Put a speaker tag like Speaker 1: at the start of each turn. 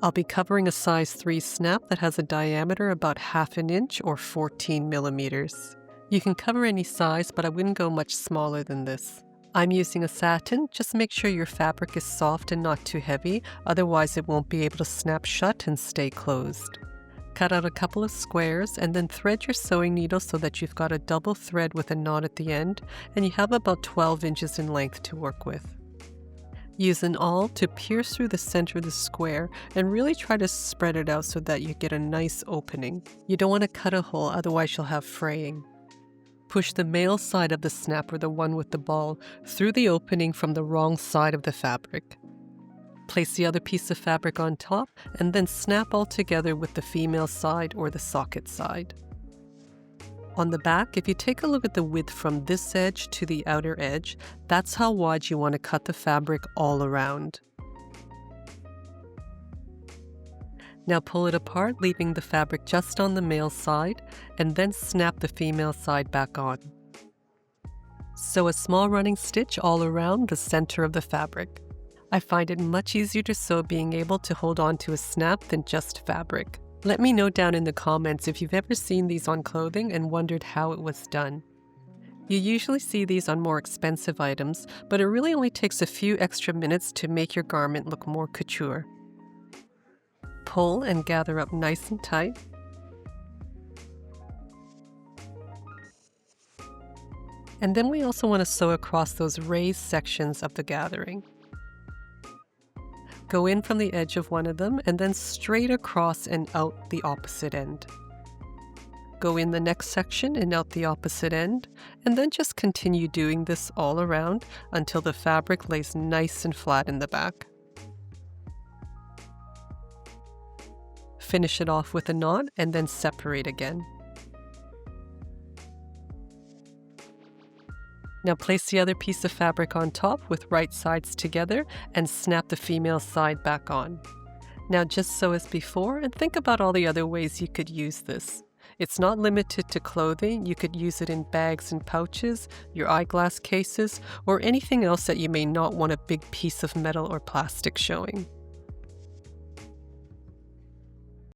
Speaker 1: I'll be covering a size 3 snap that has a diameter about 1/2 inch or 14 millimeters. You can cover any size, but I wouldn't go much smaller than this. I'm using a satin. Just make sure your fabric is soft and not too heavy, otherwise it won't be able to snap shut and stay closed. Cut out a couple of squares and then thread your sewing needle so that you've got a double thread with a knot at the end, and you have about 12 inches in length to work with. Use an awl to pierce through the center of the square and really try to spread it out so that you get a nice opening. You don't want to cut a hole, otherwise you'll have fraying. Push the male side of the snap, or the one with the ball, through the opening from the wrong side of the fabric. Place the other piece of fabric on top and then snap all together with the female side or the socket side. On the back, if you take a look at the width from this edge to the outer edge, that's how wide you want to cut the fabric all around. Now pull it apart, leaving the fabric just on the male side, and then snap the female side back on. Sew a small running stitch all around the center of the fabric. I find it much easier to sew being able to hold on to a snap than just fabric. Let me know down in the comments if you've ever seen these on clothing and wondered how it was done. You usually see these on more expensive items, but it really only takes a few extra minutes to make your garment look more couture. Pull and gather up nice and tight. And then we also want to sew across those raised sections of the gathering. Go in from the edge of one of them and then straight across and out the opposite end. Go in the next section and out the opposite end, and then just continue doing this all around until the fabric lays nice and flat in the back. Finish it off with a knot and then separate again. Now place the other piece of fabric on top with right sides together and snap the female side back on. Now just sew as before and think about all the other ways you could use this. It's not limited to clothing. You could use it in bags and pouches, your eyeglass cases, or anything else that you may not want a big piece of metal or plastic showing.